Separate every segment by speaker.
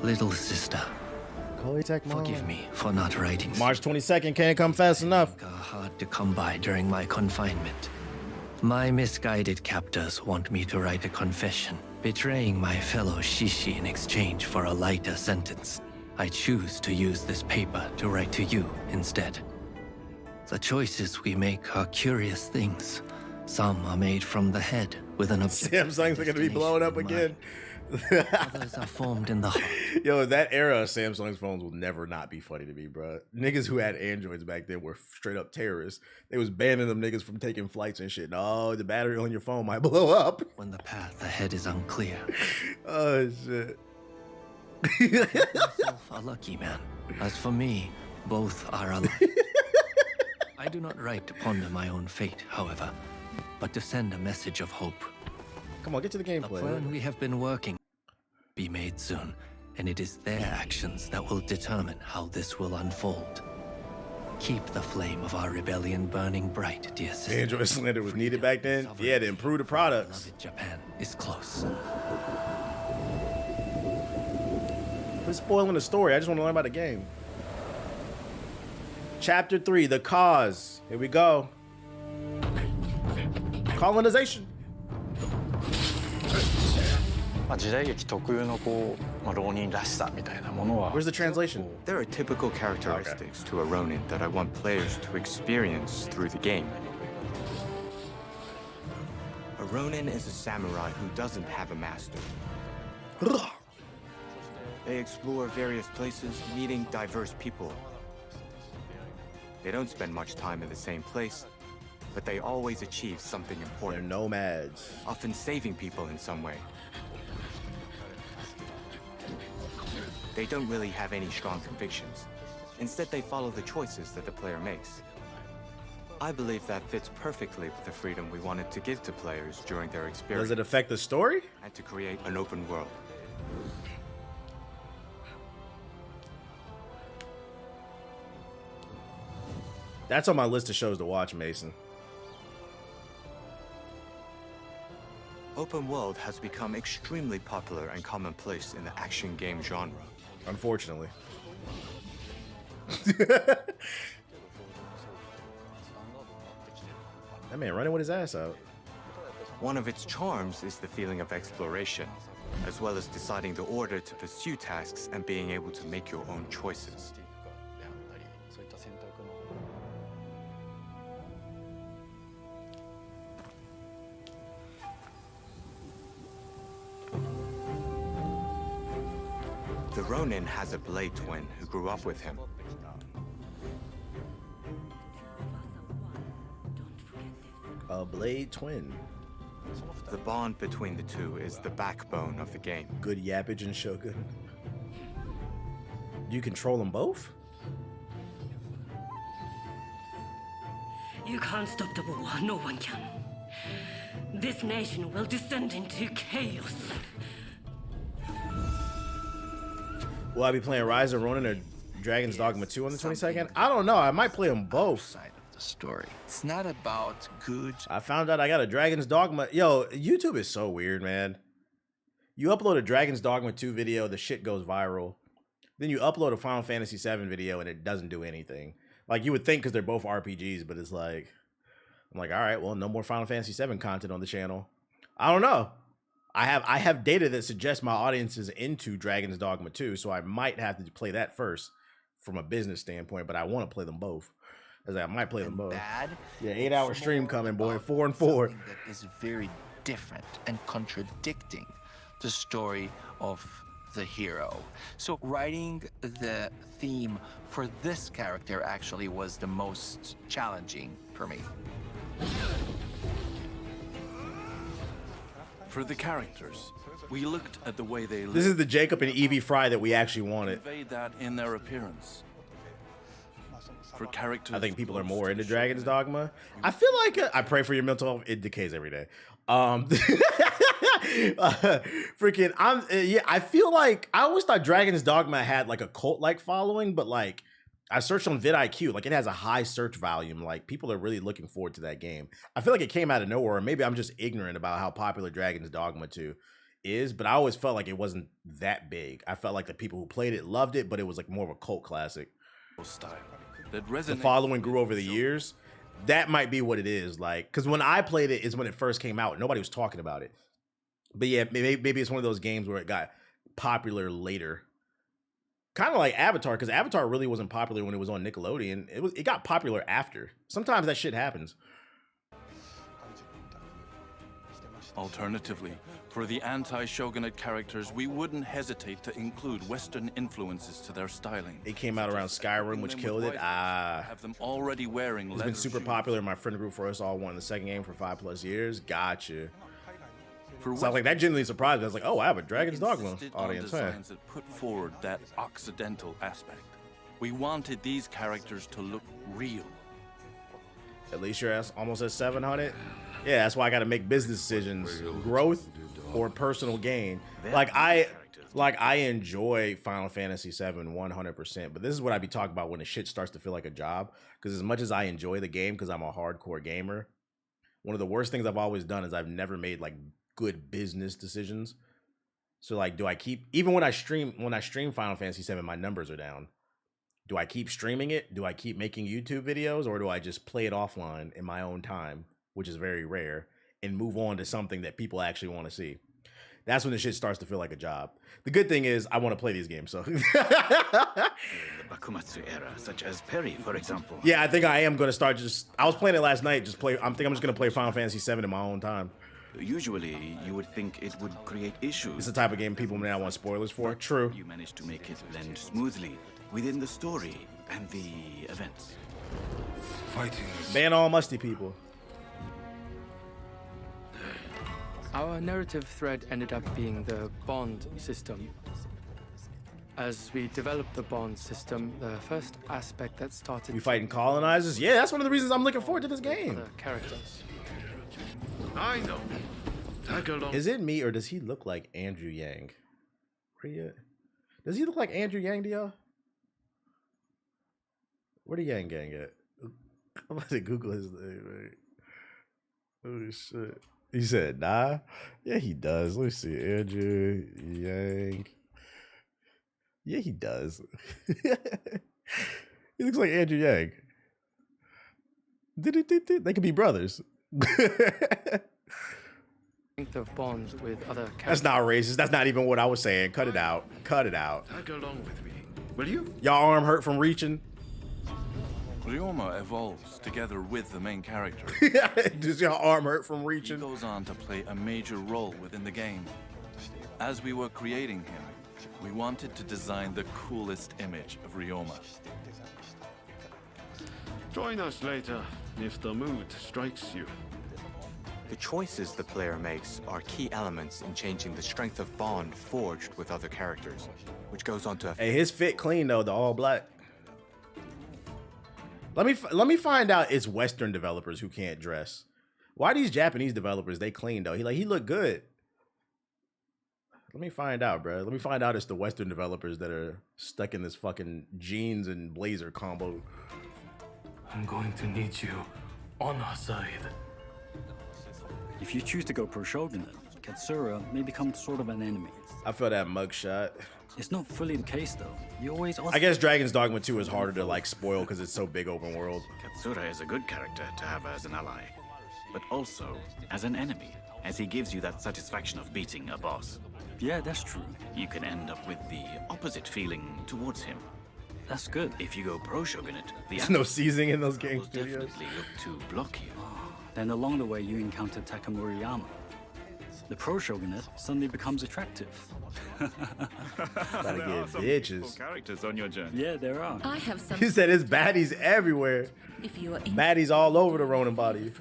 Speaker 1: Little sister, forgive me for not writing.
Speaker 2: March 22nd can't come fast enough.
Speaker 1: Hard to come by during my confinement. My misguided captors want me to write a confession, betraying my fellow Shishi in exchange for a lighter sentence. I choose to use this paper to write to you instead. The choices we make are curious things. Some are made from the head with an objective.
Speaker 2: Samsung's are gonna be blowing up again.
Speaker 1: Others are formed in the heart.
Speaker 2: Yo, that era of Samsung's phones will never not be funny to me, bro. Niggas who had Androids back then were straight up terrorists. They was banning them niggas from taking flights and shit. No, the battery on your phone might blow up.
Speaker 1: When the path ahead is unclear.
Speaker 2: Oh, shit.
Speaker 1: Myself a lucky man. As for me, both are alive. I do not write to ponder my own fate, however, but to send a message of hope.
Speaker 2: Come on, get to the gameplay.
Speaker 1: The plan we have been working be made soon, and it is their actions that will determine how this will unfold. Keep the flame of our rebellion burning bright, dear sister.
Speaker 2: Android slander was needed back then. Yeah, to improve the products.
Speaker 1: Beloved Japan is close.
Speaker 2: Quit spoiling the story. I just want to learn about the game. Chapter 3, The Cause. Here we go. Colonization.
Speaker 3: 時代劇特有の浪人らしさみたいなものは
Speaker 2: Where's the translation?
Speaker 4: There are typical characteristics to a Ronin that I want players to experience through the game. A Ronin is a samurai who doesn't have a master. They explore various places, meeting diverse people. They don't spend much time in the same place, but they always achieve something
Speaker 2: They're
Speaker 4: important,
Speaker 2: nomads.
Speaker 4: often saving people in some way. They don't really have any strong convictions. Instead, they follow the choices that the player makes. I believe that fits perfectly with the freedom we wanted to give to players during their experience.
Speaker 2: Does it affect the story?
Speaker 4: And to create an open world.
Speaker 2: That's on my list of shows to watch, Mason.
Speaker 4: Open world has become extremely popular and commonplace in the action game genre.
Speaker 2: Unfortunately. That man running with his ass out.
Speaker 4: One of its charms is the feeling of exploration, as well as deciding the order to pursue tasks and being able to make your own choices. The Ronin has a blade twin who grew up with him.
Speaker 2: A blade twin.
Speaker 4: The bond between the two is the backbone of the game.
Speaker 2: Good yappage and Shogun. Do you control them both?
Speaker 5: You can't stop the war. No one can. This nation will descend into chaos.
Speaker 2: Will I be playing Rise of Ronin or Dragon's Dogma 2 on the 22nd? I don't know. I might play them both.
Speaker 6: Side of the story. It's not about good.
Speaker 2: I found out I got a Dragon's Dogma. Yo, YouTube is so weird, man. You upload a Dragon's Dogma 2 video, the shit goes viral. Then you upload a Final Fantasy 7 video and it doesn't do anything. Like you would think because they're both RPGs, but it's like, I'm like, all right, well, no more Final Fantasy 7 content on the channel. I don't know. I have data that suggests my audience is into Dragon's Dogma 2, so I might have to play that first from a business standpoint, but I want to play them both. As I might play them both.
Speaker 6: Bad.
Speaker 2: Yeah, 8-hour stream coming, boy. 4 and 4.
Speaker 6: That is very different and contradicting the story of the hero. So writing the theme for this character actually was the most challenging for me.
Speaker 7: For the characters, we looked at the way they
Speaker 2: This is the Jacob and Evie Fry that we actually wanted.
Speaker 7: convey that in their appearance. For characters,
Speaker 2: I think people are more into Dragon's Dogma. I feel like I pray for your mental health. It decays every day. Freaking, I feel like I always thought Dragon's Dogma had like a cult-like following, but like I searched on vidIQ, like it has a high search volume. Like people are really looking forward to that game. I feel like it came out of nowhere. Or maybe I'm just ignorant about how popular Dragon's Dogma 2 is, but I always felt like it wasn't that big. I felt like the people who played it loved it, but it was like more of a cult classic.
Speaker 8: Style that
Speaker 2: The
Speaker 8: resonates
Speaker 2: following grew over the years. That might be what it is. Like, because when I played it is when it first came out. Nobody was talking about it. But yeah, maybe it's one of those games where it got popular later. Kind of like Avatar, because Avatar really wasn't popular when it was on Nickelodeon. It got popular after. Sometimes that shit happens.
Speaker 8: Alternatively, for the anti-shogunate characters, we wouldn't hesitate to include Western influences to their styling.
Speaker 2: It came out around Skyrim, which killed it.
Speaker 8: Have them already wearing
Speaker 2: It's been super popular in my friend group for us all wanting the second game for 5+ years. Gotcha. So I was like, that genuinely surprised me. I was like, oh, I have a Dragon's Dogma audience. Huh?
Speaker 8: That put forward that Occidental aspect. We wanted these characters to look real.
Speaker 2: At least you're almost at 700. Yeah, that's why I got to make business decisions: growth or personal gain. Like I enjoy Final Fantasy VII 100%, but this is what I be talking about when the shit starts to feel like a job. Because as much as I enjoy the game, because I'm a hardcore gamer, one of the worst things I've always done is I've never made like good business decisions. So like, do I keep, even when I stream Final Fantasy VII, my numbers are down. Do I keep streaming it? Do I keep making YouTube videos, or do I just play it offline in my own time, which is very rare, and move on to something that people actually want to see? That's when the shit starts to feel like a job. The good thing is I want to play these games, so.
Speaker 9: The Bakumatsu era, such as Perry, for example.
Speaker 2: Yeah, I think I am going to start I was playing it last night, I think I'm just going to play Final Fantasy VII in my own time.
Speaker 9: Usually, you would think it would create issues.
Speaker 2: It's the type of game people may not want spoilers for. True.
Speaker 9: You managed to make it blend smoothly within the story and the events.
Speaker 7: Fighting.
Speaker 2: Ban all musty people.
Speaker 10: Our narrative thread ended up being the bond system. As we developed the bond system, the first aspect that started...
Speaker 2: We fighting colonizers? Yeah, that's one of the reasons I'm looking forward to this game.
Speaker 10: The characters.
Speaker 7: I know.
Speaker 2: Is it me, or does he look like Andrew Yang? Does he look like Andrew Yang to y'all? Where the Yang Gang at? I'm about to Google his name, right? Oh shit. He said, nah? Yeah, he does. Let me see. Andrew Yang. Yeah, he does. He looks like Andrew Yang. They could be brothers.
Speaker 10: Of bonds with other characters.
Speaker 2: That's not racist. That's not even what I was saying. Cut it out. Cut it out.
Speaker 7: Tag along with me. Will you?
Speaker 2: Y'all arm hurt from reaching?
Speaker 8: Ryoma evolves together with the main character.
Speaker 2: Does y'all arm hurt from reaching?
Speaker 8: He goes on to play a major role within the game. As we were creating him, we wanted to design the coolest image of Ryoma.
Speaker 7: Join us later if the mood strikes you.
Speaker 4: The choices the player makes are key elements in changing the strength of bond forged with other characters, which goes on to...
Speaker 2: Hey, his fit clean though, the all black. Let me find out it's Western developers who can't dress. Why these Japanese developers, they clean though? He look good. Let me find out, bro. Let me find out it's the Western developers that are stuck in this fucking jeans and blazer combo.
Speaker 11: I'm going to need you on our side.
Speaker 12: If you choose to go pro Shogunate, Katsura may become sort of an enemy.
Speaker 2: I feel that mugshot.
Speaker 12: It's not fully the case though. You always also...
Speaker 2: I guess Dragon's Dogma 2 is harder to like spoil because it's so big open world.
Speaker 9: Katsura is a good character to have as an ally, but also as an enemy, as he gives you that satisfaction of beating a boss.
Speaker 12: Yeah, that's true.
Speaker 9: You can end up with the opposite feeling towards him.
Speaker 12: That's good.
Speaker 9: If you go pro Shogunate,
Speaker 2: there's no seasoning in those game studios.
Speaker 9: Definitely look to block you.
Speaker 12: Then along the way you encounter Takamuriyama. The pro Shogunate suddenly becomes attractive.
Speaker 2: Gotta get bitches.
Speaker 9: Characters on your journey.
Speaker 12: Yeah, there are.
Speaker 5: I have some.
Speaker 2: He said it's baddies everywhere.
Speaker 5: If you are
Speaker 2: baddies all over the Ronin body.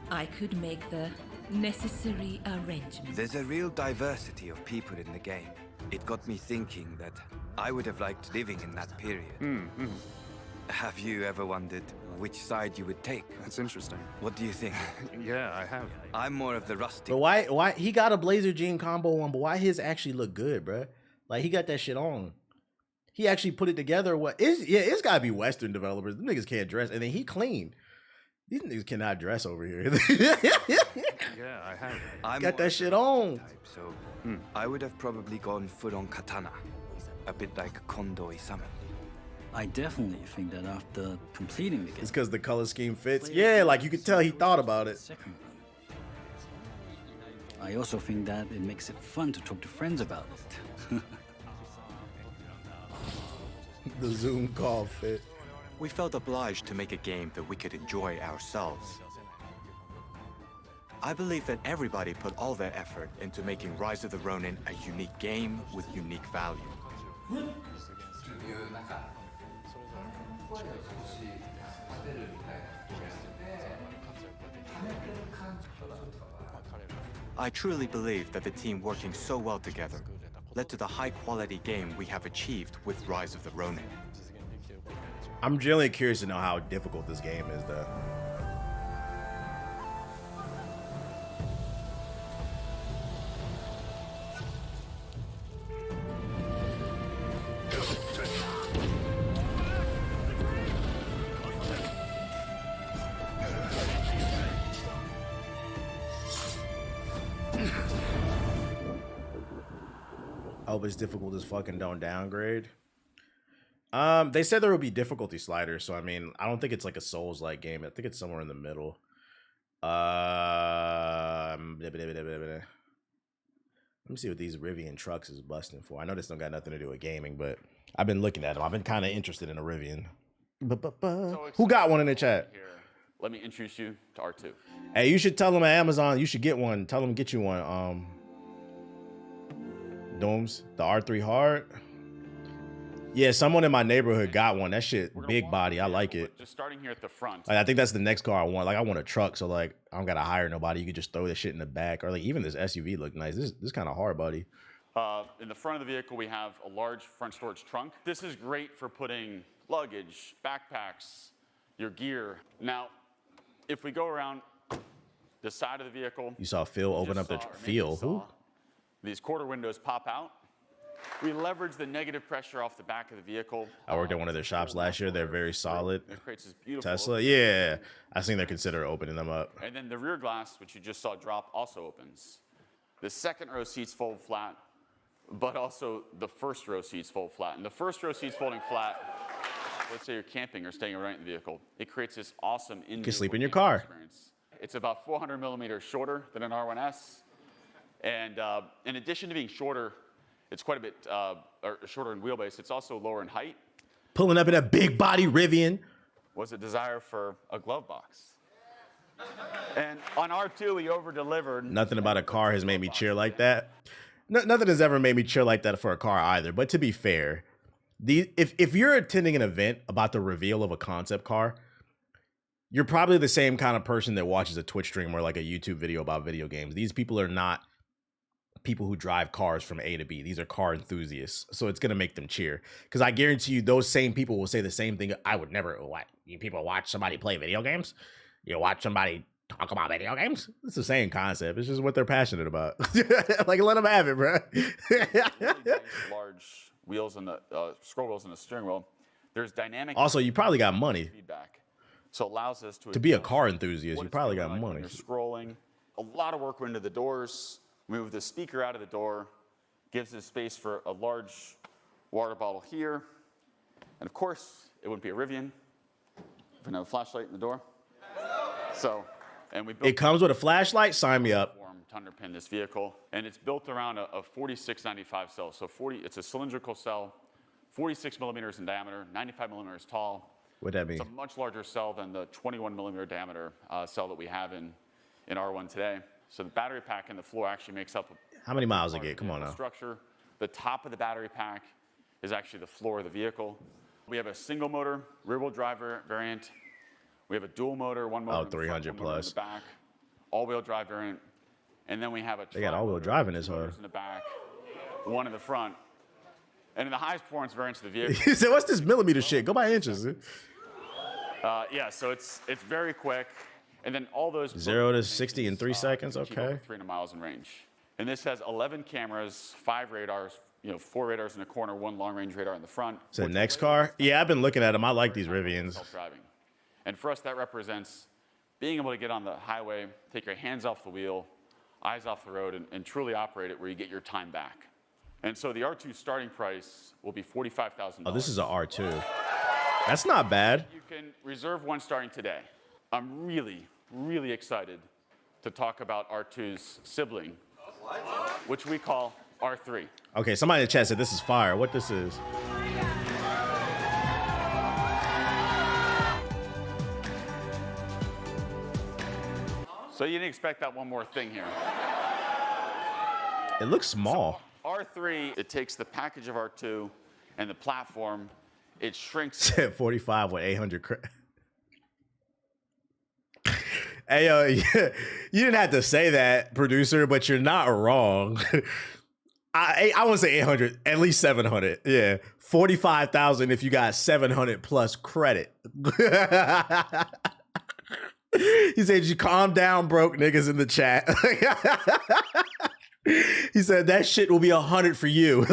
Speaker 5: I could make the necessary arrangements.
Speaker 13: There's a real diversity of people in the game. It got me thinking that I would have liked living in that period. Have you ever wondered which side you would take?
Speaker 14: That's interesting.
Speaker 13: What do you think?
Speaker 14: Yeah, I have.
Speaker 13: I'm more of the rustic.
Speaker 2: But why he got a blazer jean combo on, but why his actually look good, bruh? Like he got that shit on. He actually put it together. It's gotta be Western developers. Them niggas can't dress, and then he clean. These niggas cannot dress over here.
Speaker 7: Yeah, I have.
Speaker 13: I'm
Speaker 2: Got
Speaker 13: more
Speaker 2: that shit on.
Speaker 13: type, so I would have probably gone full-on katana, a bit like Kondo-Isamu.
Speaker 12: I definitely think that after completing the game,
Speaker 2: It's because the color scheme fits. Yeah, like you could tell he thought about it.
Speaker 12: second run. I also think that it makes it fun to talk to friends about it.
Speaker 2: The Zoom call fit.
Speaker 4: We felt obliged to make a game that we could enjoy ourselves. I believe that everybody put all their effort into making Rise of the Ronin a unique game with unique value. I truly believe that the team working so well together led to the high-quality game we have achieved with Rise of the Ronin.
Speaker 2: I'm genuinely curious to know how difficult this game is, though. I hope it's difficult as fucking don't downgrade. They said there will be difficulty sliders, so I mean, I don't think it's like a Souls-like game. I think it's somewhere in the middle. Let me see what these Rivian trucks is busting for. I know this don't got nothing to do with gaming, but I've been looking at them. I've been kind of interested in a Rivian. Who got one in the chat?
Speaker 14: Here, let me introduce you to R2.
Speaker 2: Hey, you should tell them at Amazon you should get one. Tell them to get you one. Dooms, the R3 Hard. Yeah, someone in my neighborhood got one. That shit, big body. I like it.
Speaker 14: Just starting here at the front.
Speaker 2: Like, I think that's the next car I want. Like, I want a truck, so like I don't gotta hire nobody. You could just throw this shit in the back, or like even this SUV look nice. This kind of hard body.
Speaker 14: In the front of the vehicle, we have a large front storage trunk. This is great for putting luggage, backpacks, your gear. Now, if we go around the side of the vehicle,
Speaker 2: You saw Phil open up the Phil. Who?
Speaker 14: these quarter windows pop out. We leverage the negative pressure off the back of the vehicle.
Speaker 2: I worked at one of their shops last year. They're very solid.
Speaker 14: It creates this beautiful
Speaker 2: Tesla,
Speaker 14: open-
Speaker 2: yeah. I think they're consider opening them up.
Speaker 14: And then the rear glass, which you just saw drop, also opens. The second row seats fold flat, but also the first row seats fold flat. And the first row seats folding flat, let's say you're camping or staying overnight in the vehicle, it creates this awesome
Speaker 2: You can sleep in your car.
Speaker 14: experience. It's about 400 millimeters shorter than an R1S. And in addition to being shorter, it's quite a bit or shorter in wheelbase. It's also lower in height.
Speaker 2: Pulling up in a big body Rivian.
Speaker 14: Was a desire for a glove box. And on R2, we over-delivered.
Speaker 2: Nothing about a car has made me cheer like that. Nothing has ever made me cheer like that for a car either. But to be fair, if you're attending an event about the reveal of a concept car, you're probably the same kind of person that watches a Twitch stream or like a YouTube video about video games. These people are not people who drive cars from A to B. These are car enthusiasts. So it's going to make them cheer. Because I guarantee you those same people will say the same thing. I would never, what? You people watch somebody play video games? You watch somebody talk about video games? It's the same concept. It's just what they're passionate about. Like, let them have it, bro.
Speaker 14: Large wheels and the scroll wheels and the steering wheel. There's dynamic.
Speaker 2: Also, you probably got money.
Speaker 14: Feedback. So it allows us
Speaker 2: To be a car enthusiast, you probably got
Speaker 14: when
Speaker 2: money.
Speaker 14: you're scrolling. A lot of work went into the doors. Move the speaker out of the door. Gives us space for a large water bottle here. And of course, it wouldn't be a Rivian if we didn't have a flashlight in the door. So, and we built
Speaker 2: It comes with a flashlight? Sign me up.
Speaker 14: to underpin this vehicle, and it's built around a 4695 cell. So it's a cylindrical cell, 46 millimeters in diameter, 95 millimeters tall.
Speaker 2: What'd that mean?
Speaker 14: It's a much larger cell than the 21 millimeter diameter cell that we have in R1 today. So the battery pack in the floor actually makes up.
Speaker 2: How many miles it get? Come on now.
Speaker 14: Structure. The top of the battery pack is actually the floor of the vehicle. We have a single motor rear-wheel drive variant. We have a dual motor, one motor.
Speaker 2: Oh,
Speaker 14: in the front,
Speaker 2: 300
Speaker 14: one motor in
Speaker 2: plus.
Speaker 14: the back. All-wheel drive variant. And then we have a.
Speaker 2: They got all-wheel drive in this
Speaker 14: two
Speaker 2: car.
Speaker 14: motors in the back, one in the front. And in the highest performance variants of the vehicle.
Speaker 2: He said, "What's this millimeter shit? Go by inches."
Speaker 14: Yeah, so it's very quick. And then all those
Speaker 2: 0 to 60 in 3 seconds.
Speaker 14: achieve
Speaker 2: Okay.
Speaker 14: over 300 miles in range. And this has 11 cameras, 5 radars, 4 radars in the corner, 1 long-range radar in the front.
Speaker 2: So next car? Yeah, I've been looking at them. I like these Rivians.
Speaker 14: Self-driving. And for us, that represents being able to get on the highway, take your hands off the wheel, eyes off the road, and truly operate it where you get your time back. And so the R2 starting price will be $45,000.
Speaker 2: Oh, this is an R2. That's not bad.
Speaker 14: You can reserve one starting today. I'm really, really excited to talk about R2's sibling, which we call R3.
Speaker 2: Okay, somebody in the chat said this is fire. What this is?
Speaker 14: So you didn't expect that one more thing here.
Speaker 2: It looks small.
Speaker 14: So R3, it takes the package of R2 and the platform, it shrinks.
Speaker 2: Said 45 with 800 credit. Hey, yo, you didn't have to say that, producer, but you're not wrong. I want to say 800, at least 700. Yeah, 45,000 if you got 700 plus credit. He said, "You calm down, broke niggas in the chat." He said that shit will be 100 for you.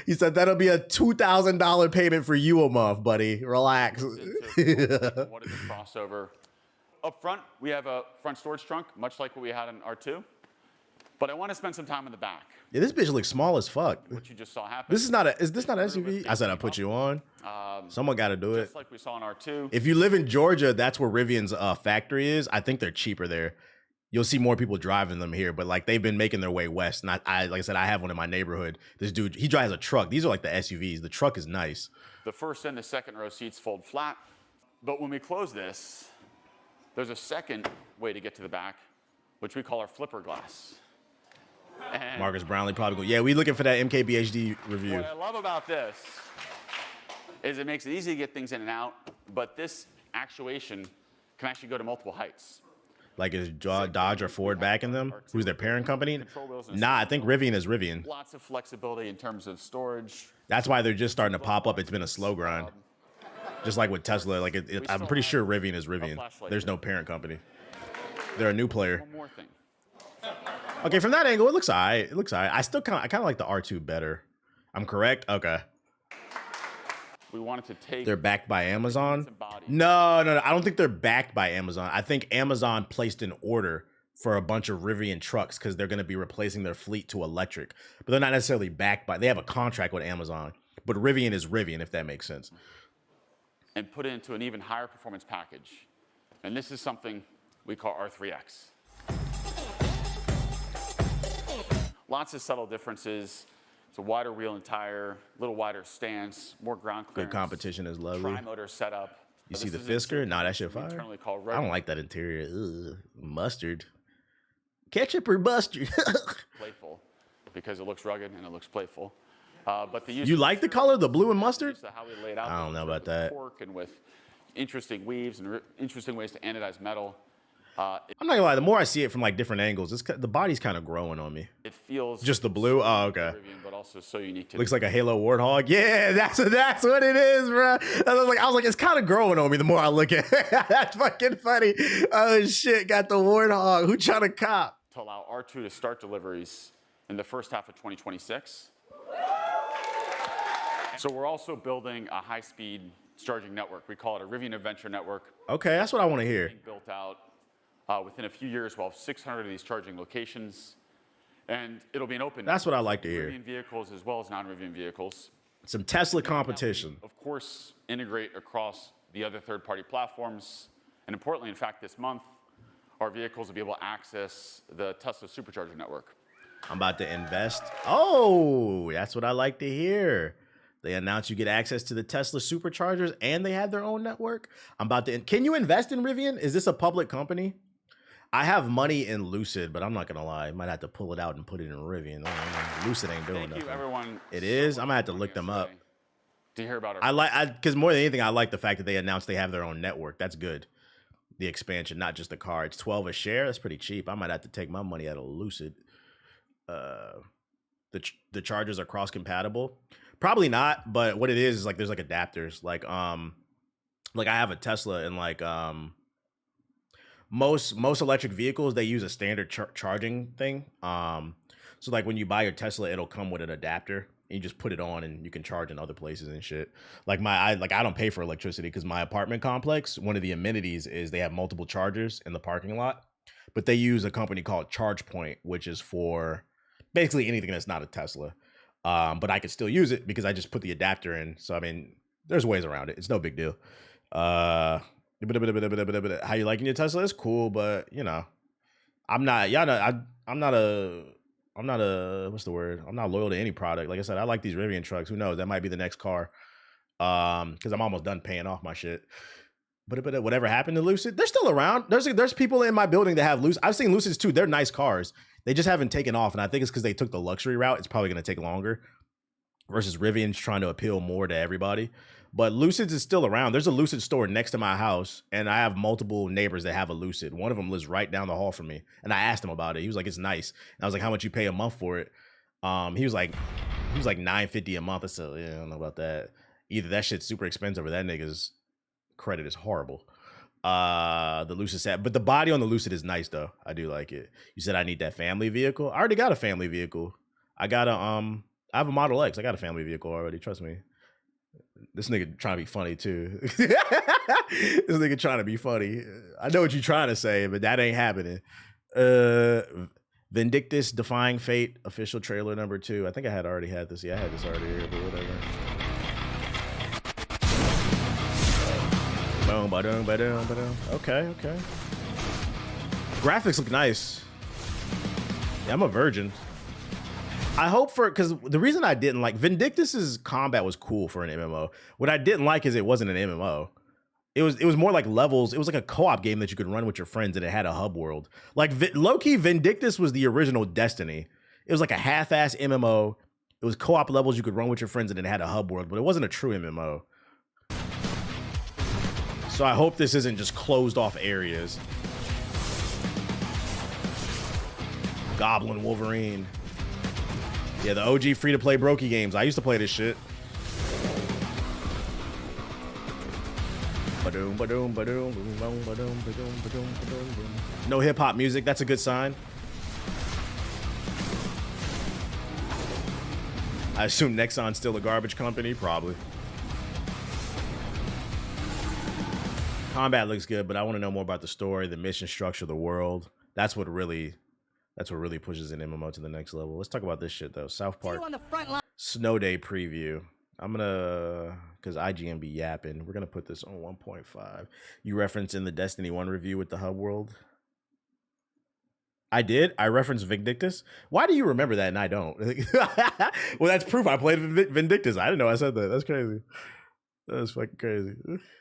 Speaker 2: He said that'll be a $2,000 payment for you a month, buddy. Relax.
Speaker 14: What is a crossover? Up front, we have a front storage trunk, much like what we had in R2. But I want to spend some time in the back.
Speaker 2: Yeah, this bitch looks small as fuck.
Speaker 14: What you just saw happen.
Speaker 2: Is this not an SUV? I said I put you on. Someone got to do it.
Speaker 14: Just like we saw in R2.
Speaker 2: If you live in Georgia, that's where Rivian's factory is. I think they're cheaper there. You'll see more people driving them here, but like they've been making their way west. And I like I said, I have one in my neighborhood. This dude, he drives a truck. These are like the SUVs. The truck is nice.
Speaker 14: The first and the second row seats fold flat. But when we close this, there's a second way to get to the back, which we call our flipper glass. And
Speaker 2: Marcus Brownlee probably go, yeah, we looking for that MKBHD review.
Speaker 14: what I love about this is it makes it easy to get things in and out, but this actuation can actually go to multiple heights.
Speaker 2: Like is Dodge or Ford backing them? Who's their parent company? Nah, I think Rivian is Rivian.
Speaker 14: Lots of flexibility in terms of storage.
Speaker 2: That's why they're just starting to pop up. It's been a slow grind. Just like with Tesla, like I'm pretty sure Rivian is Rivian. There's no parent company. They're a new player.
Speaker 14: One more thing.
Speaker 2: Okay, from that angle, it looks alright. It looks alright. I kind of like the R2 better. I'm correct? Okay.
Speaker 14: We wanted to take.
Speaker 2: They're backed by Amazon? No. I don't think they're backed by Amazon. I think Amazon placed an order for a bunch of Rivian trucks because they're going to be replacing their fleet to electric. But they're not necessarily backed by. They have a contract with Amazon. But Rivian is Rivian, if that makes sense.
Speaker 14: And put it into an even higher performance package. And this is something we call R3X. Lots of subtle differences. It's a wider wheel and tire, a little wider stance, more ground clearance.
Speaker 2: Good competition is lovely.
Speaker 14: Tri-motor setup.
Speaker 2: You see the Fisker? Nah, that shit fire. I don't like that interior. Ugh, mustard. Ketchup or mustard?
Speaker 14: Playful, because it looks rugged and it looks playful. But the
Speaker 2: you like the color, the blue and mustard?
Speaker 14: How we laid out
Speaker 2: I don't know about that.
Speaker 14: Torque and with interesting weaves and interesting ways to anodize metal.
Speaker 2: I'm not gonna lie. The more I see it from like different angles, the body's kind of growing on me.
Speaker 14: It feels
Speaker 2: just the blue. Oh, okay.
Speaker 14: But also so unique to
Speaker 2: looks like a Halo Warthog. Yeah, that's what it is, bro. I was like, it's kind of growing on me the more I look at it. That's fucking funny. Oh shit, got the Warthog. Who trying to cop?
Speaker 14: To allow R2 to start deliveries in the first half of 2026. So we're also building a high-speed charging network. We call it a Rivian Adventure Network.
Speaker 2: Okay, that's what I want to hear.
Speaker 14: Built out. Within a few years, we'll have 600 of these charging locations, and it'll be an open.
Speaker 2: That's what I like to hear.
Speaker 14: Rivian vehicles as well as non-Rivian vehicles.
Speaker 2: Some Tesla competition.
Speaker 14: Of course, integrate across the other third-party platforms, and importantly, in fact, this month, our vehicles will be able to access the Tesla Supercharger network.
Speaker 2: I'm about to invest. Oh, that's what I like to hear. They announced you get access to the Tesla Superchargers, and they have their own network. I'm about to. Can you invest in Rivian? Is this a public company? I have money in Lucid, but I'm not gonna lie. I might have to pull it out and put it in Rivian. Lucid ain't doing nothing.
Speaker 14: Thank you, everyone.
Speaker 2: It is. I'm gonna have to look them up.
Speaker 14: To hear about it.
Speaker 2: Because more than anything, I like the fact that they announced they have their own network. That's good. The expansion, not just the car. It's 12 a share. That's pretty cheap. I might have to take my money out of Lucid. The chargers are cross compatible. Probably not, but what it is like there's like adapters. Like I have a Tesla and like most electric vehicles, they use a standard charging thing. So like when you buy your Tesla, it'll come with an adapter and you just put it on, and you can charge in other places and shit. Like I don't pay for electricity because my apartment complex, one of the amenities is they have multiple chargers in the parking lot, but they use a company called ChargePoint, which is for basically anything that's not a Tesla. But I could still use it because I just put the adapter in. So I mean, there's ways around it. It's no big deal. How you liking your Tesla? It's cool, but you know, I'm not what's the word? I'm not loyal to any product. Like I said, I like these Rivian trucks. Who knows? That might be the next car. Because I'm almost done paying off my shit. But whatever happened to Lucid? They're still around. There's people in my building that have Lucid. I've seen Lucids too. They're nice cars. They just haven't taken off, and I think it's because they took the luxury route. It's probably going to take longer. Versus Rivian's trying to appeal more to everybody. But Lucids is still around. There's a Lucid store next to my house, and I have multiple neighbors that have a Lucid. One of them lives right down the hall from me, and I asked him about it. He was like, "It's nice." And I was like, "How much you pay a month for it?" He was like $950 a month. I said, "Yeah, I don't know about that. Either that shit's super expensive, or that nigga's credit is horrible." The Lucid set, but the body on the Lucid is nice though. I do like it. You said I need that family vehicle. I already got a family vehicle. I got I have a Model X. I got a family vehicle already. Trust me. This nigga trying to be funny too. This nigga trying to be funny. I know what you're trying to say, but that ain't happening. Vindictus Defying Fate official trailer number 2. I think I already had this. Yeah, I had this already here, but whatever. Boom, ba-dum, ba-dum, ba-dum. Okay. Graphics look nice. Yeah, I'm a virgin. I hope because the reason I didn't like Vindictus's combat was cool for an MMO. What I didn't like is it wasn't an MMO. It was more like levels. It was like a co-op game that you could run with your friends, and it had a hub world. Like low-key, Vindictus was the original Destiny. It was like a half-ass MMO. It was co-op levels you could run with your friends, and it had a hub world, but it wasn't a true MMO. So I hope this isn't just closed off areas. Goblin Wolverine. Yeah, the OG free-to-play Brokey games. I used to play this shit. No hip-hop music. That's a good sign. I assume Nexon's still a garbage company. Probably. Combat looks good, but I want to know more about the story, the mission structure, the world. That's what really pushes an MMO to the next level. Let's talk about this shit though. South Park Snow Day preview. I'm gonna, because IGN be yapping. We're gonna put this on 1.5. You referenced in the Destiny 1 review with the hub world. I did. I referenced Vindictus. Why do you remember that and I don't? Well, that's proof I played Vindictus. I didn't know I said that. That's crazy. That's fucking crazy.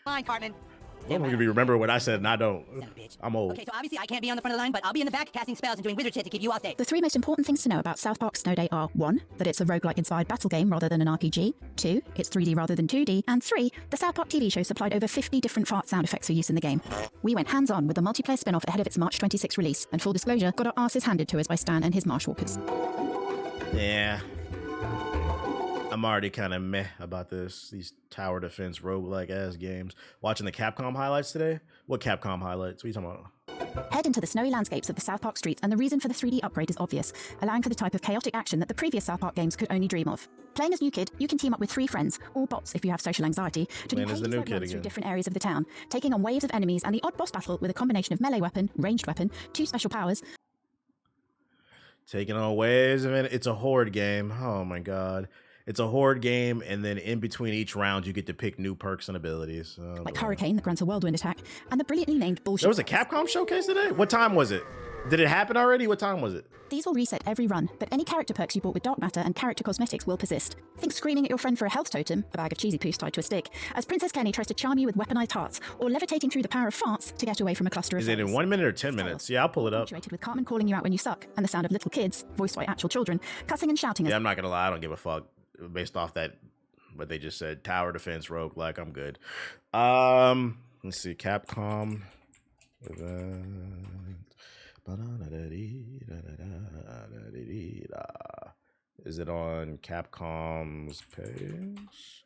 Speaker 15: Fine, Cartman.
Speaker 2: I'm gonna be remember what I said and I don't. I'm old.
Speaker 15: Okay, so obviously I can't be on the front of the line, but I'll be in the back casting spells and doing wizard shit to keep you all safe.
Speaker 16: The 3 most important things to know about South Park Snow Day are 1. That it's a roguelike inspired battle game rather than an RPG. 2. It's 3D rather than 2D. And 3. The South Park TV show supplied over 50 different fart sound effects for use in the game. We went hands-on with the multiplayer spin-off ahead of its March 26 release, and full disclosure, got our asses handed to us by Stan and his Marshwalkers.
Speaker 2: Yeah. I'm already kind of meh about these tower defense roguelike ass games. Watching the Capcom highlights today? What Capcom highlights? What are you talking about?
Speaker 16: Head into the snowy landscapes of the South Park streets, and the reason for the 3D upgrade is obvious, allowing for the type of chaotic action that the previous South Park games could only dream of. Playing as New Kid, you can team up with 3 friends, or bots if you have social anxiety, to do hazes like runs through different areas of the town, taking on waves of enemies and the odd boss battle with a combination of melee weapon, ranged weapon, 2 special powers.
Speaker 2: Taking on waves of it. It's a horde game. Oh my god. It's a horde game, and then in between each round, you get to pick new perks and abilities.
Speaker 16: Like Hurricane, that grants a whirlwind attack, and the brilliantly named bullshit.
Speaker 2: There was a Capcom showcase today? What time was it? Did it happen already? What time was it?
Speaker 16: These will reset every run, but any character perks you bought with dark matter and character cosmetics will persist. Think screaming at your friend for a health totem, a bag of cheesy poos tied to a stick, as Princess Kenny tries to charm you with weaponized hearts, or levitating through the power of farts to get away from a cluster of
Speaker 2: Is it in 1 minute or 10 minutes? Yeah, I'll pull it up.
Speaker 16: With Cartman calling you out when you suck, and the sound of little kids, voiced by actual children, cussing and shouting.
Speaker 2: Yeah, I'm not gonna lie, I don't give a fuck. Based off that, what they just said, tower defense roguelike, I'm good. Let's see, Capcom event. Is it on Capcom's page?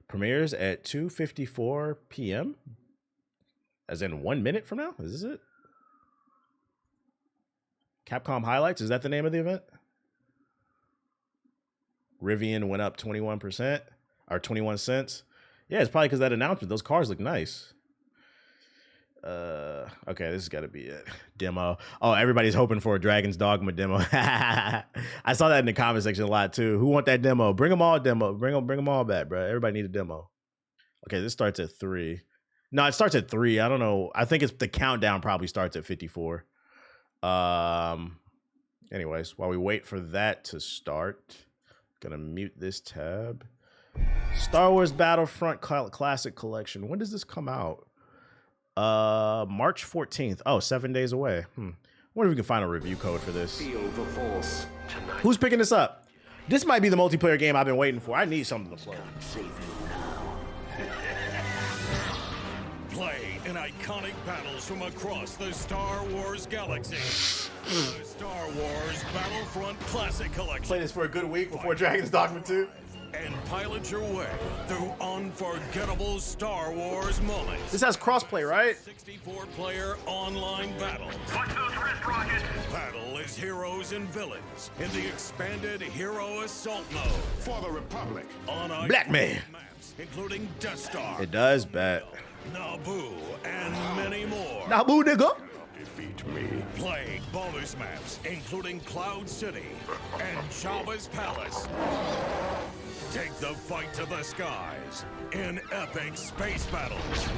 Speaker 2: Premieres at 2:54 p.m. As in 1 minute from now? Is this it? Capcom Highlights, is that the name of the event? Rivian went up 21% or 21 cents. Yeah, it's probably because that announcement. Those cars look nice. Okay, this has got to be it. Demo. Oh, everybody's hoping for a Dragon's Dogma demo. I saw that in the comment section a lot too. Who want that demo? Bring them all demo. Bring them all back, bro. Everybody need a demo. Okay, this starts at 3. No, it starts at 3. I don't know. I think it's the countdown probably starts at 54. Anyways, while we wait for that to start, gonna mute this tab. Star Wars Battlefront Classic Collection. When does this come out? March 14th. Oh, 7 days away. Wonder if we can find a review code for this.
Speaker 17: Feel the force tonight.
Speaker 2: Who's picking this up? This might be the multiplayer game I've been waiting for. I need something to play.
Speaker 18: Play in iconic battles from across the Star Wars galaxy. The Star Wars Battlefront Classic Collection.
Speaker 2: Play this for a good week before Dragon's Dogma 2.
Speaker 18: And pilot your way through unforgettable Star Wars moments.
Speaker 2: This has crossplay, right?
Speaker 18: 64-player online battles.
Speaker 17: Watch those wrist rockets.
Speaker 18: Battle as heroes and villains in the expanded Hero Assault mode. For the Republic. On
Speaker 2: Black Man.
Speaker 18: Maps, including Death Star.
Speaker 2: It does, bet.
Speaker 18: Naboo, and many more.
Speaker 2: Naboo, nigga.
Speaker 18: Defeat me. Play bonus maps, including Cloud City and Jabba's Palace. Take the fight to the skies in epic space battles.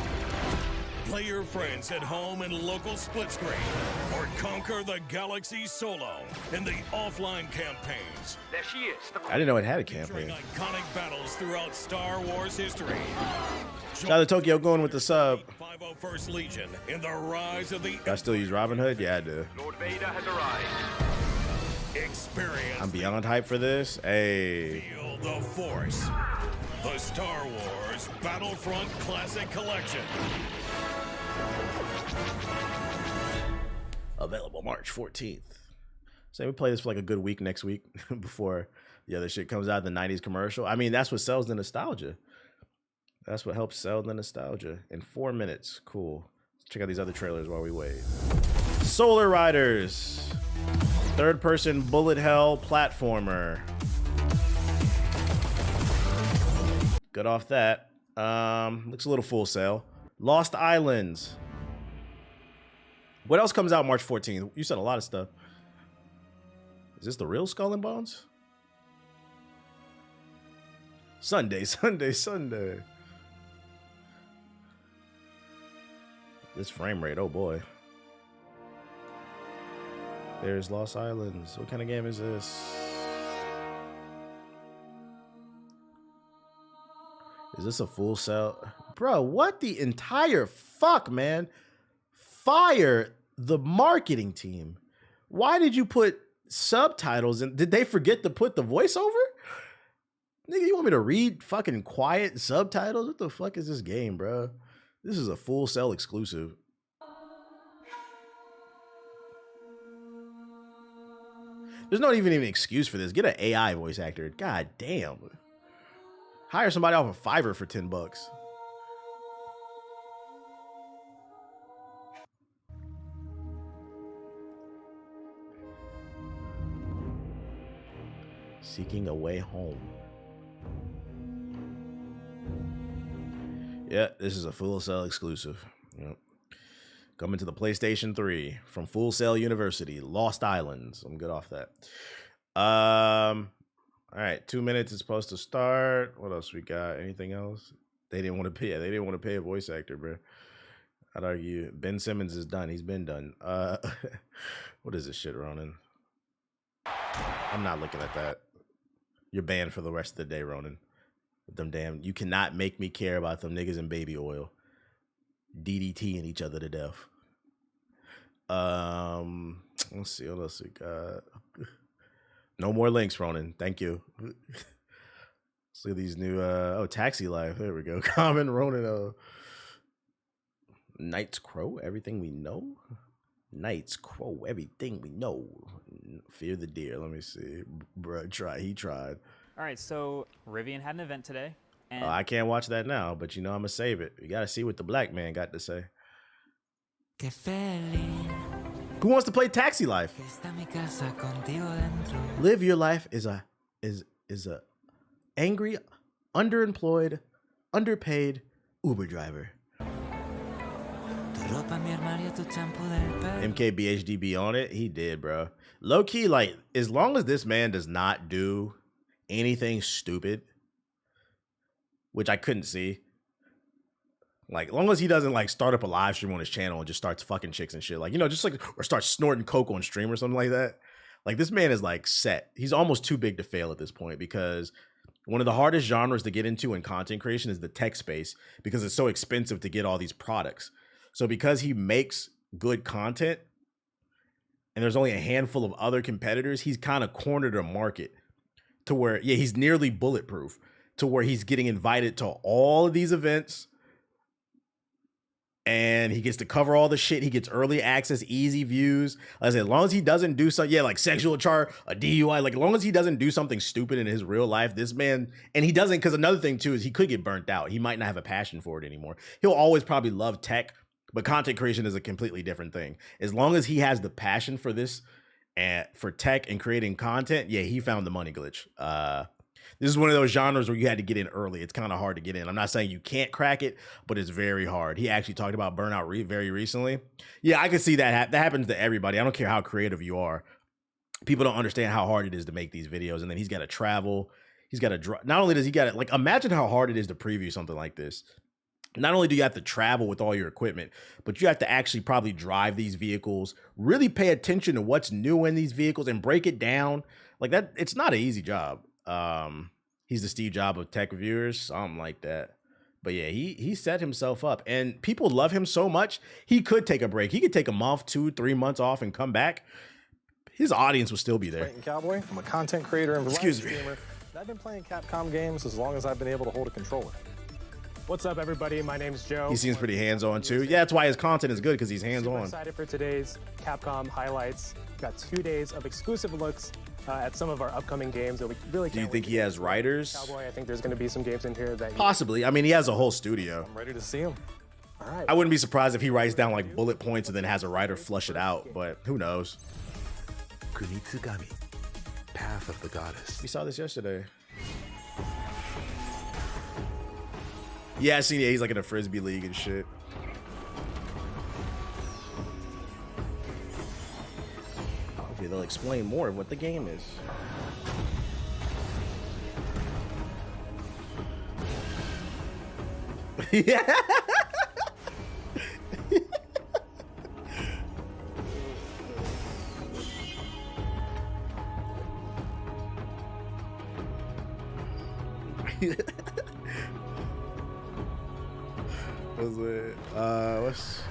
Speaker 18: Play your friends at home in local split screen, or conquer the galaxy solo in the offline campaigns.
Speaker 17: There she is.
Speaker 2: I didn't know it had a campaign.
Speaker 18: Iconic battles throughout Star Wars history.
Speaker 2: Shout out to Tokyo going with the sub.
Speaker 18: 501st Legion in the rise of the.
Speaker 2: I still use Robin Hood? Yeah, I do.
Speaker 17: Lord Vader has arrived.
Speaker 18: Experience.
Speaker 2: I'm beyond hype for this. Hey.
Speaker 18: Feel the Force. The Star Wars Battlefront Classic Collection.
Speaker 2: Available March 14th. So we play this for like a good week next week before the other shit comes out, the 90s commercial. I mean, that's what sells the nostalgia. That's what helps sell the nostalgia. In 4 minutes. Cool. Let's check out these other trailers while we wait. Solar Riders. Third-person bullet hell platformer. Good off that. Looks a little Full Sail. Lost Islands. What else comes out March 14th? You said a lot of stuff. Is this the real Skull and Bones? Sunday. This frame rate, oh boy. There's Lost Islands. What kind of game is this? Is this a Full Sail? Bro, what the entire fuck, man? Fire the marketing team. Why did you put subtitles in? Did they forget to put the voiceover? Nigga, you want me to read fucking quiet subtitles? What the fuck is this game, bro? This is a Full Sail exclusive. There's not even an excuse for this. Get an AI voice actor. God damn. Hire somebody off of Fiverr for $10. Seeking a Way Home. Yeah, this is a Full Sail exclusive. Yep. Coming to the PlayStation 3 from Full Sail University, Lost Islands. I'm good off that. All right, 2 minutes is supposed to start. What else we got? Anything else? They didn't want to pay. They didn't want to pay a voice actor, bro. I'd argue Ben Simmons is done. He's been done. What is this shit, Ronin? I'm not looking at that. You're banned for the rest of the day, Ronin. With them damn, you cannot make me care about them niggas in baby oil. DDTing each other to death. Let's see what else we got. No more links, Ronin. Thank you. Let's look at these new Taxi Life. There we go. Common Ronin. Knight's Crow, everything we know. Knight's Crow, everything we know. Fear the Deer. Let me see. Bruh, he tried.
Speaker 19: All right, so Rivian had an event today. And
Speaker 2: I can't watch that now, but you know I'm gonna save it. You gotta see what the black man got to say. Who wants to play Taxi Life? Live your life is a angry, underemployed, underpaid Uber driver. MKBHDB on it? He did, bro. Low key, like, as long as this man does not do anything stupid, which I couldn't see. Like, as long as he doesn't, like, start up a live stream on his channel and just starts fucking chicks and shit. Like, you know, just like, or starts snorting coke on stream or something like that. Like, this man is, like, set. He's almost too big to fail at this point because one of the hardest genres to get into in content creation is the tech space because it's so expensive to get all these products. So because he makes good content and there's only a handful of other competitors, he's kind of cornered a market to where, yeah, he's nearly bulletproof to where he's getting invited to all of these events and he gets to cover all the shit. He gets early access, easy views. Like I said, as long as he doesn't do something, yeah, like sexual charge, a DUI, like as long as he doesn't do something stupid in his real life, this man, and he doesn't, because another thing too is he could get burnt out. He might not have a passion for it anymore. He'll always probably love tech, but content creation is a completely different thing. As long as he has the passion for this and for tech and creating content, yeah, he found the money glitch. This is one of those genres where you had to get in early. It's kind of hard to get in. I'm not saying you can't crack it, but it's very hard. He actually talked about burnout very recently. Yeah, I can see that. That happens to everybody. I don't care how creative you are. People don't understand how hard it is to make these videos. And then he's got to travel. He's got to, not only does he got to, like, imagine how hard it is to preview something like this. Not only do you have to travel with all your equipment, but you have to actually probably drive these vehicles, really pay attention to what's new in these vehicles and break it down. Like that, it's not an easy job. He's the Steve Jobs of tech reviewers, something like that. But yeah, he set himself up and people love him so much. He could take a break. He could take a month, 2-3 months off and come back. His audience will still be there.
Speaker 20: Cowboy, I'm a content creator and variety streamer. I've been playing Capcom games as long as I've been able to hold a controller. What's up, everybody? My name's Joe.
Speaker 2: He seems pretty hands-on too. Yeah, that's why his content is good, because he's hands-on.
Speaker 20: Super excited for today's Capcom highlights. Got 2 days of exclusive looks at some of our upcoming games that we really can't.
Speaker 2: Do you think he has writers?
Speaker 20: Cowboy, I think there's going to be some games in here that
Speaker 2: possibly. I mean, he has a whole studio.
Speaker 20: I'm ready to see him. All right.
Speaker 2: I wouldn't be surprised if he writes down like bullet points and then has a writer flush it out, but who knows?
Speaker 21: Kunitsu-Gami, Path of the Goddess.
Speaker 2: We saw this yesterday. Yeah, I seen it. He's like in a frisbee league and shit. Hopefully they'll explain more of what the game is. Yeah. Was it what's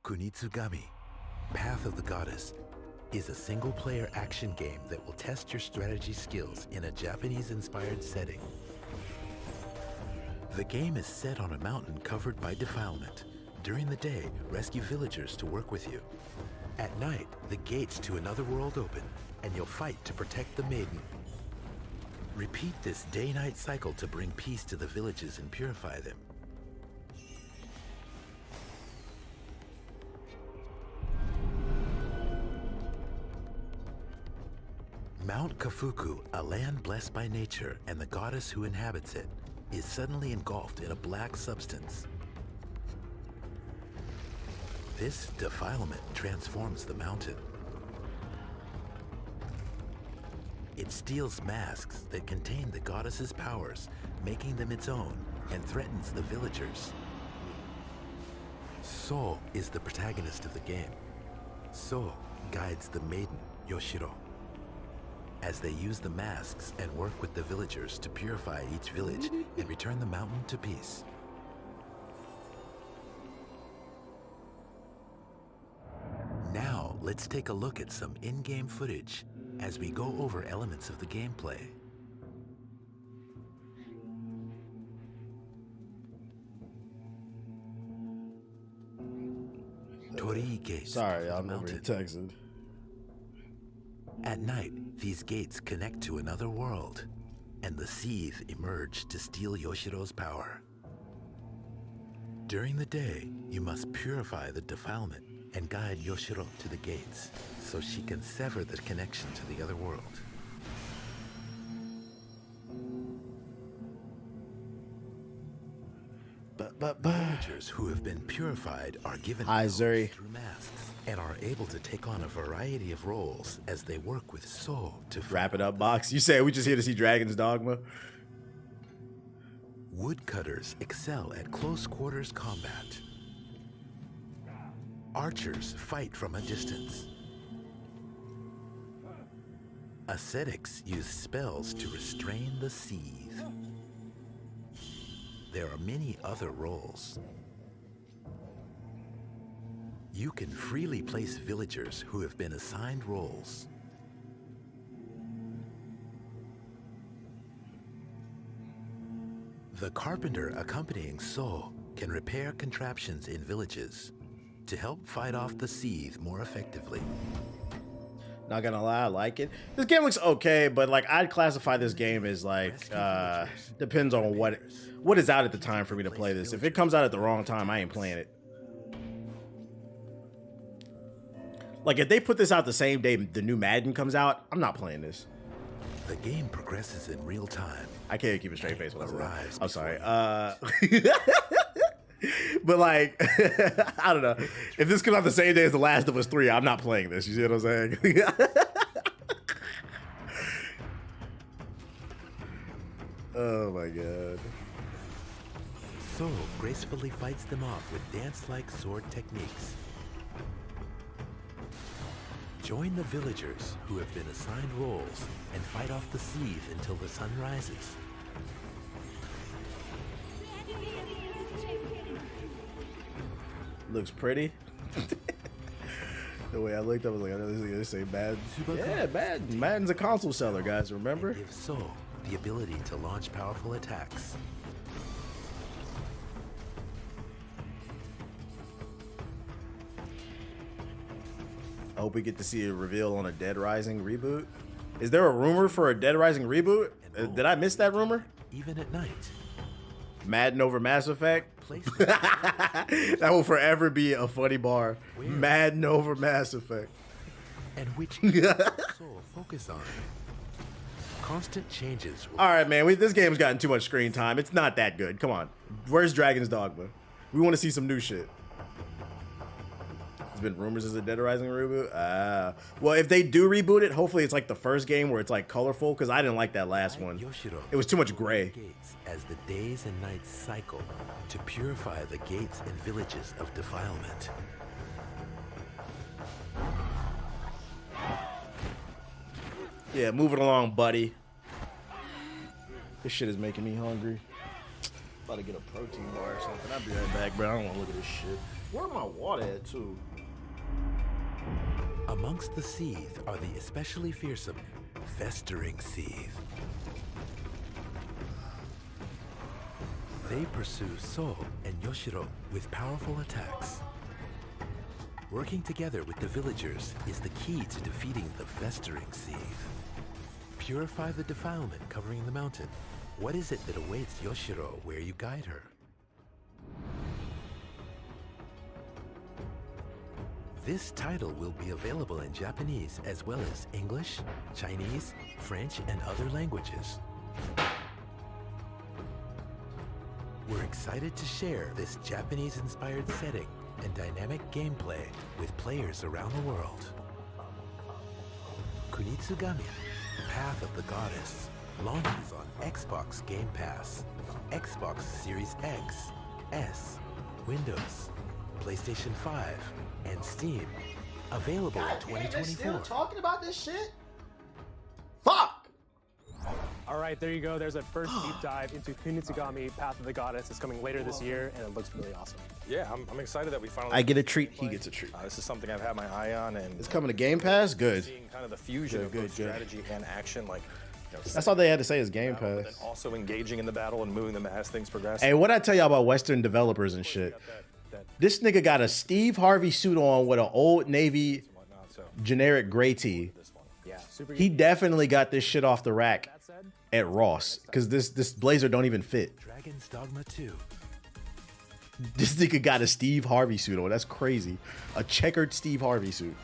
Speaker 21: Kunitsu-Gami, Path of the Goddess, is a single-player action game that will test your strategy skills in a Japanese-inspired setting. The game is set on a mountain covered by defilement. During the day, rescue villagers to work with you. At night, the gates to another world open, and you'll fight to protect the maiden. Repeat this day-night cycle to bring peace to the villages and purify them. Mount Kafuku, a land blessed by nature and the goddess who inhabits it, is suddenly engulfed in a black substance. This defilement transforms the mountain. It steals masks that contain the goddess's powers, making them its own, and threatens the villagers. So is the protagonist of the game. So guides the maiden, Yoshiro. as they use the masks and work with the villagers to purify each village and return the mountain to peace. Now, let's take a look at some in-game footage as we go over elements of the gameplay. Torii gates.
Speaker 2: Sorry, I'm over here texting.
Speaker 21: At night, these gates connect to another world, and the Seethe emerge to steal Yoshiro's power. During the day, you must purify the defilement and guide Yoshiro to the gates, so she can sever the connection to the other world. Villagers who have been purified are given powers through masks and are able to take on a variety of roles as they work with So to
Speaker 2: wrap it up, Box. You said we just here to see Dragon's Dogma.
Speaker 21: Woodcutters excel at close quarters combat. Archers fight from a distance. Ascetics use spells to restrain the Seethe. There are many other roles. You can freely place villagers who have been assigned roles. The carpenter accompanying So can repair contraptions in villages to help fight off the Seethe more effectively.
Speaker 2: Not gonna lie, I like it. This game looks okay, but like I'd classify this game as like depends on what is out at the time for me to play this. If it comes out at the wrong time, I ain't playing it. Like if they put this out the same day the new Madden comes out, I'm not playing this.
Speaker 21: The game progresses in real time.
Speaker 2: I can't keep a straight face when I say that. I'm sorry. But like, I don't know. If this comes out the same day as The Last of Us 3, I'm not playing this. You see what I'm saying? Oh my god.
Speaker 21: So gracefully fights them off with dance-like sword techniques. Join the villagers who have been assigned roles and fight off the Seethe until the sun rises.
Speaker 2: Looks pretty. The way I looked, I was like, I know this is gonna say Madden. Yeah, Madden. Madden's a console seller, guys, remember?
Speaker 21: Give So the ability to launch powerful attacks.
Speaker 2: I hope we get to see a reveal on a Dead Rising reboot. Is there a rumor for a Dead Rising reboot? Did I miss that rumor?
Speaker 21: Even at night.
Speaker 2: Madden over Mass Effect? That will forever be a funny bar. Madden over Mass Effect.
Speaker 21: And which focus on. Constant changes.
Speaker 2: All right, man. This game's gotten too much screen time. It's not that good. Come on. Where's Dragon's Dogma? We want to see some new shit. There's been rumors as a Dead Rising reboot. Well, if they do reboot it, hopefully it's like the first game where it's like colorful, because I didn't like that last one. It was too much gray.
Speaker 21: As the days and nights cycle to purify the gates and villages of defilement.
Speaker 2: Yeah, moving along, buddy. This shit is making me hungry. About to get a protein bar or something. I'll be right back, bro. I don't want to look at this shit. Where my water at, too?
Speaker 21: Amongst the Seethe are the especially fearsome Festering Seethe. They pursue So and Yoshiro with powerful attacks. Working together with the villagers is the key to defeating the Festering Seethe. Purify the defilement covering the mountain. What is it that awaits Yoshiro where you guide her? This title will be available in Japanese as well as English, Chinese, French, and other languages. We're excited to share this Japanese-inspired setting and dynamic gameplay with players around the world. Kunitsu-Gami, Path of the Goddess, launches on Xbox Game Pass, Xbox Series X, S, Windows, PlayStation 5, and Steam. Available in 2024.
Speaker 2: They're still talking about this shit? Fuck!
Speaker 20: All right, there you go. There's a first deep dive into Kunitsu-Gami, Path of the Goddess. It's coming later this year, and it looks really awesome. Yeah, I'm excited that we finally...
Speaker 2: I get a treat, he gets a treat.
Speaker 20: This is something I've had my eye on, and...
Speaker 2: It's coming to Game Pass? Good.
Speaker 20: Seeing kind of the fusion of both strategy and action, like... You know,
Speaker 2: that's all they had to say is Game Pass.
Speaker 20: But then also engaging in the battle and moving them as things progress.
Speaker 2: Hey, what I tell y'all about Western developers and shit? This nigga got a Steve Harvey suit on with an Old Navy generic gray tee. He definitely got this shit off the rack at Ross, because this blazer don't even fit.
Speaker 21: Dragon's Dogma 2.
Speaker 2: This nigga got a Steve Harvey suit on. That's crazy. A checkered Steve Harvey suit.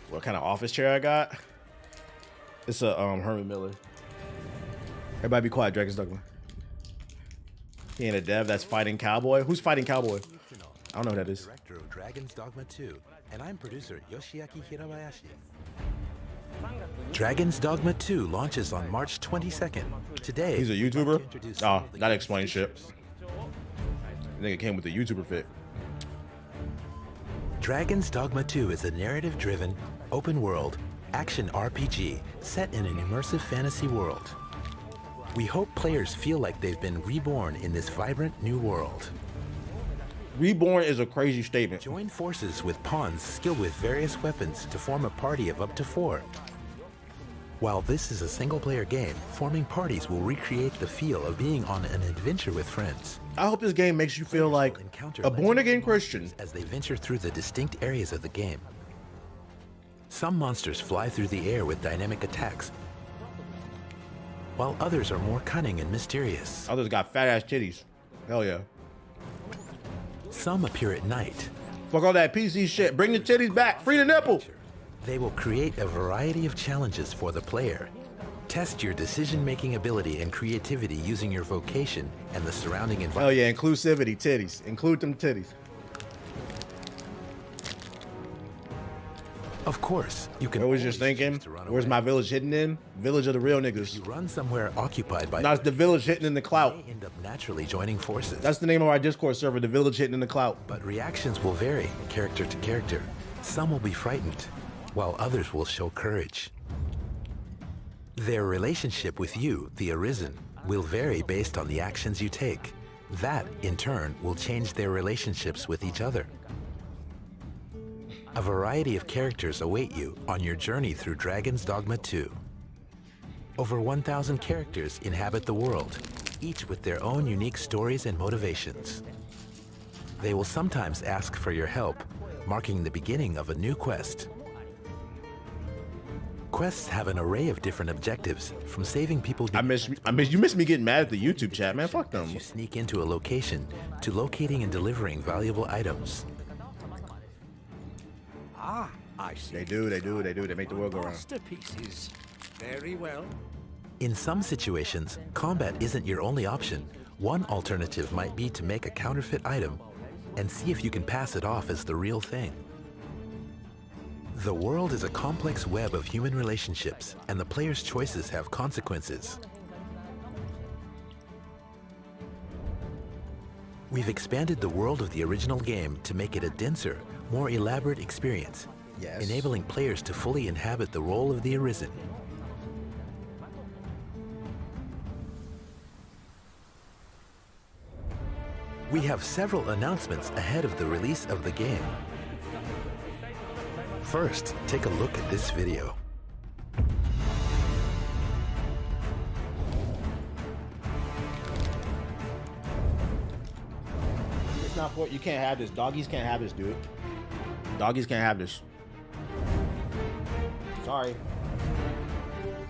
Speaker 2: What kind of office chair I got? It's a Herman Miller. Everybody be quiet, Dragon's Dogma. He ain't a dev that's fighting Cowboy. Who's fighting Cowboy? I don't know who that is.
Speaker 21: Director of Dragon's Dogma 2, and I'm producer Yoshiaki Hirabayashi. Dragon's Dogma 2 launches on March 22nd. Today,
Speaker 2: he's a YouTuber? Oh, that explains shit. I think it came with the YouTuber fit.
Speaker 21: Dragon's Dogma 2 is a narrative-driven, open-world, action RPG set in an immersive fantasy world. We hope players feel like they've been reborn in this vibrant new world.
Speaker 2: Reborn is a crazy statement.
Speaker 21: Join forces with pawns skilled with various weapons to form a party of up to 4. While this is a single-player game, forming parties will recreate the feel of being on an adventure with friends.
Speaker 2: I hope this game makes you feel like a born-again Christian
Speaker 21: as they venture through the distinct areas of the game. Some monsters fly through the air with dynamic attacks, while others are more cunning and mysterious.
Speaker 2: Others got fat-ass titties. Hell yeah.
Speaker 21: Some appear at night.
Speaker 2: Fuck all that PC shit. Bring the titties back. Free the nipple.
Speaker 21: They will create a variety of challenges for the player. Test your decision-making ability and creativity using your vocation and the surrounding environment.
Speaker 2: Oh yeah, inclusivity, titties. Include them titties.
Speaker 21: Of course, you can.
Speaker 2: I was just thinking, where's my village hidden in? Village of the real niggas.
Speaker 21: You run somewhere occupied by.
Speaker 2: Now it's the village hidden in the clout.
Speaker 21: They end up naturally joining forces.
Speaker 2: That's the name of our Discord server, the village hidden in the clout.
Speaker 21: But reactions will vary, character to character. Some will be frightened, while others will show courage. Their relationship with you, the Arisen, will vary based on the actions you take. That, in turn, will change their relationships with each other. A variety of characters await you on your journey through Dragon's Dogma 2. Over 1,000 characters inhabit the world, each with their own unique stories and motivations. They will sometimes ask for your help, marking the beginning of a new quest. Quests have an array of different objectives, from saving people.
Speaker 2: You miss me getting mad at the YouTube chat, man. Fuck them.
Speaker 21: You sneak into a location, to locating and delivering valuable items.
Speaker 7: Ah, I see.
Speaker 2: They do. They make the world go round.
Speaker 7: Masterpieces. Very well.
Speaker 21: In some situations, combat isn't your only option. One alternative might be to make a counterfeit item and see if you can pass it off as the real thing. The world is a complex web of human relationships, and the player's choices have consequences. We've expanded the world of the original game to make it a denser, more elaborate experience, enabling players to fully inhabit the role of the Arisen. We have several announcements ahead of the release of the game. First, take a look at this video.
Speaker 2: It's not for you. Can't have this. Doggies can't have this, dude. Doggies can't have this. Sorry.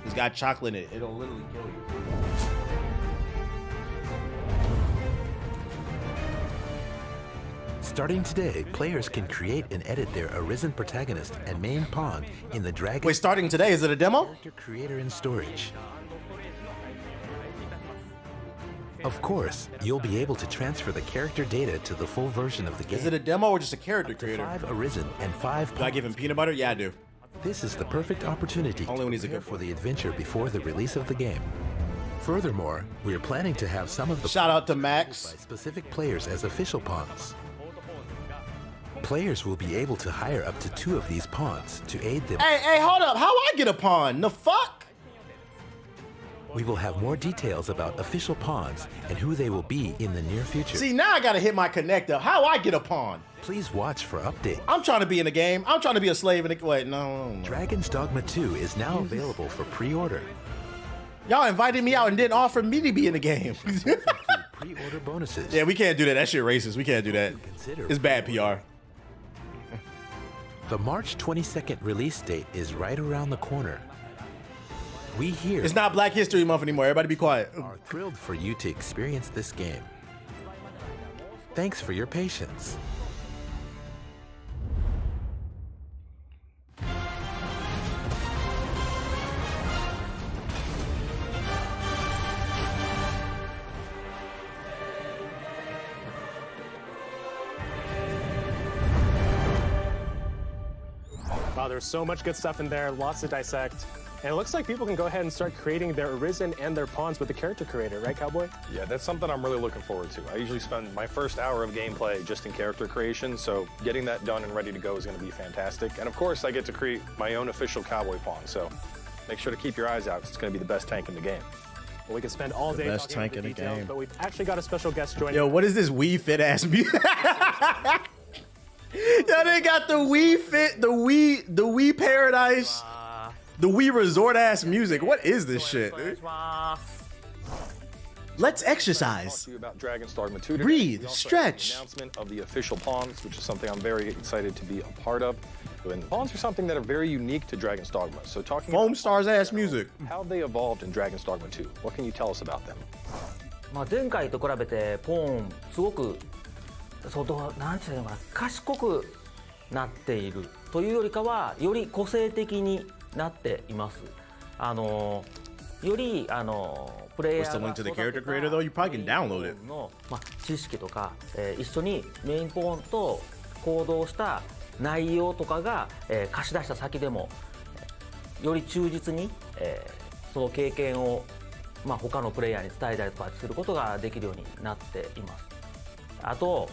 Speaker 2: It's got chocolate in it. It'll literally kill you.
Speaker 21: Starting today, players can create and edit their Arisen protagonist and main pawn in the Dragon.
Speaker 2: Wait, starting today? Is it a demo?
Speaker 21: Character creator and storage. Of course, you'll be able to transfer the character data to the full version of the game.
Speaker 2: Is it a demo or just a character creator?
Speaker 21: 5 Arisen and 5
Speaker 2: Do I give him peanut butter? Yeah, I do.
Speaker 21: This is the perfect opportunity
Speaker 2: only when he's
Speaker 21: to prepare for the adventure before the release of the game. Furthermore, we're planning to have some of the
Speaker 2: shout out to Max
Speaker 21: by specific players as official pawns. Players will be able to hire up to 2 of these pawns to aid them.
Speaker 2: Hey, hold up. How I get a pawn? The fuck?
Speaker 21: We will have more details about official pawns and who they will be in the near future.
Speaker 2: See, now I gotta hit my connect up. How I get a pawn?
Speaker 21: Please watch for updates.
Speaker 2: I'm trying to be in the game. I'm trying to be a slave in the... Wait, no.
Speaker 21: Dragon's Dogma 2 is now available for pre-order.
Speaker 2: Y'all invited me out and didn't offer me to be in the game.
Speaker 21: Pre-order bonuses.
Speaker 2: Yeah, we can't do that. That shit racist. We can't do that. It's bad PR.
Speaker 21: The March 22nd release date is right around the corner. We here...
Speaker 2: It's not Black History Month anymore. Everybody be quiet.
Speaker 21: ...are thrilled for you to experience this game. Thanks for your patience.
Speaker 20: Wow, there's so much good stuff in there, lots to dissect. And it looks like people can go ahead and start creating their Arisen and their pawns with the character creator, right, Cowboy?
Speaker 1: Yeah, that's something I'm really looking forward to. I usually spend my first hour of gameplay just in character creation, so getting that done and ready to go is going to be fantastic. And of course, I get to create my own official cowboy pawn, so make sure to keep your eyes out. It's going to be the best tank in the game.
Speaker 20: Well, we can spend all day
Speaker 2: best
Speaker 20: talking
Speaker 2: tank
Speaker 20: about the
Speaker 2: in the
Speaker 20: details,
Speaker 2: game.
Speaker 20: but we've actually got a special guest joining.
Speaker 2: Yo, what is this Wii Fit ass music? Yo, they got the Wii Fit, the Wii Paradise, the Wii Resort ass music. What is this shit, dude? Let's exercise.
Speaker 1: Talk to you about Dragon's Dogma 2 today.
Speaker 2: Breathe,
Speaker 1: We also
Speaker 2: stretch.
Speaker 1: have an announcement of the official pawns, which is something I'm very excited to be a part of. And pawns are something that are very unique to Dragon's Dogma. So talking
Speaker 2: Foam
Speaker 1: about
Speaker 2: Stars ass music.
Speaker 1: how they evolved in Dragon's Dogma 2. What can you tell us about them?
Speaker 22: まあ前回と比べてポーンすごくなんていうのかな、賢くなっているというよりかはより個性的になっています。よりプレイヤ
Speaker 2: What's the
Speaker 22: ー
Speaker 2: link to the character creator though? You probably can download it.
Speaker 22: の知識とか一緒にメインポーンと行動した内容とかが貸し出した先でもより忠実にその経験を他のプレイヤーに伝えたりとかすることができるようになっています。あと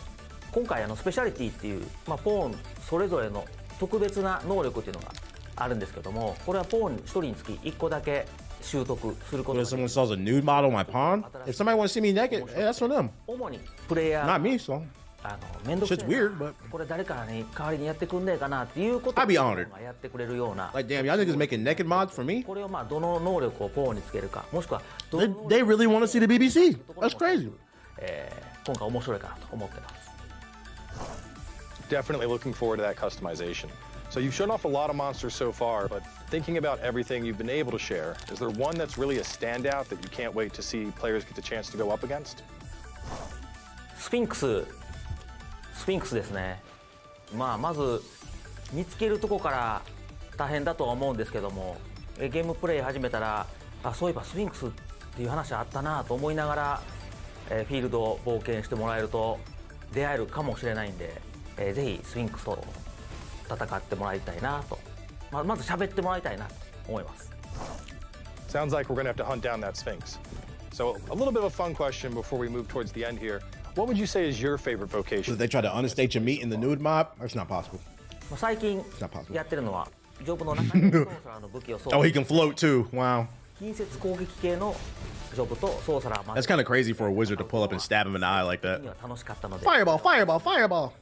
Speaker 22: 今回スペシャリティっていう、ポーンそれぞれの特別な能力っていうのがあるんですけども、これはポーン1人につき1個だけ習得することができる。
Speaker 2: If someone sells a nude model on my pawn, if somebody wants to see me naked, hey, that's for them.
Speaker 22: 主にプレイヤー
Speaker 2: Not me, so.
Speaker 22: めんどくさい
Speaker 2: Shit's weird, but
Speaker 22: これ誰かに代わりにやってくんねえかなっていうことを
Speaker 2: I'd be honored.
Speaker 22: やってくれるような
Speaker 2: Like, damn, y'all niggas making naked mods for me?
Speaker 22: これをどの能力をポーンにつけるか、もしくはど
Speaker 2: They really want to see the BBC. That's crazy.
Speaker 22: 今回面白いかなと思ってます。
Speaker 1: Definitely looking forward to that customization. So you've shown off a lot of monsters so far, but thinking about everything you've been able to share, is there one that's really a standout that you can't wait to see players get the chance to go up against?
Speaker 22: スフィンクスですね。まず見つけるとこから大変だとは思うんですけども、ゲームプレイ始めたらそういえばスフィンクスっていう話あったなと思いながら、フィールドを冒険してもらえると出会えるかもしれないんで、ぜひスフィンクスと戦ってもらいたいなと、まず喋ってもらいたいなと思います。
Speaker 1: Sounds like we're going to have to hunt down that Sphinx. So a little bit of a fun question before we move towards the end here. What would you say is your favorite vocation?
Speaker 2: Did they try to understate your meat in the nude mob? That's not possible.
Speaker 22: 最近やってるのはジョブの中にソーサラーの武器を装
Speaker 2: Oh, he can float too. Wow.
Speaker 22: 近接攻撃系のジョブとソーサラー
Speaker 2: That's kind of crazy for a wizard to pull up and stab him in the eye like that.
Speaker 22: 楽しかったので
Speaker 2: Fireball, fireball, fireball.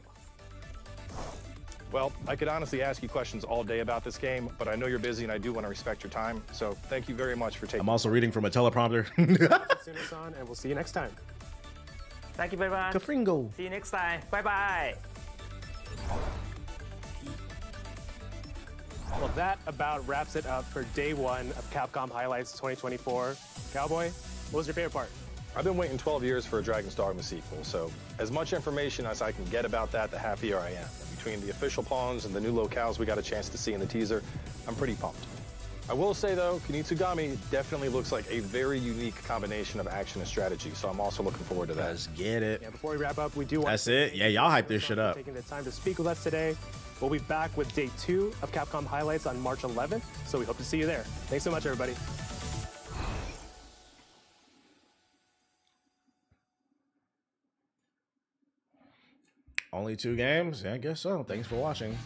Speaker 1: Well, I could honestly ask you questions all day about this game, but I know you're busy and I do want to respect your time. So thank you very much for taking.
Speaker 2: I'm also reading from a teleprompter.
Speaker 20: And we'll see you next time.
Speaker 22: Thank you very much.
Speaker 2: Kafringo.
Speaker 22: See you next time. Bye bye.
Speaker 20: Well, that about wraps it up for day one of Capcom Highlights 2024. Cowboy, what was your favorite part?
Speaker 1: I've been waiting 12 years for a Dragon's Dogma sequel, so as much information as I can get about that, the happier I am. Between the official pawns and the new locales we got a chance to see in the teaser, I'm pretty pumped. I will say though, Kunitsu-Gami definitely looks like a very unique combination of action and strategy, so I'm also looking forward to that.
Speaker 2: Let's get it.
Speaker 20: Yeah, before we wrap up, we do want
Speaker 2: That's it? Yeah, y'all hype this shit up.
Speaker 20: Taking the time to speak with us today. We'll be back with day 2 of Capcom Highlights on March 11th, so we hope to see you there. Thanks so much, everybody.
Speaker 2: Only 2 games? Yeah, I guess so. Thanks for watching.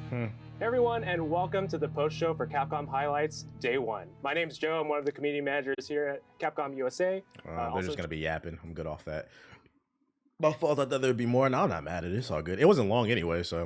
Speaker 3: Hey everyone, and welcome to the post show for Capcom Highlights Day 1. My name's Joe. I'm one of the community managers here at Capcom USA.
Speaker 2: They're just gonna be yapping. I'm good off that. My fault. I thought there'd be more, and I'm not mad at it. It's all good. It wasn't long anyway, so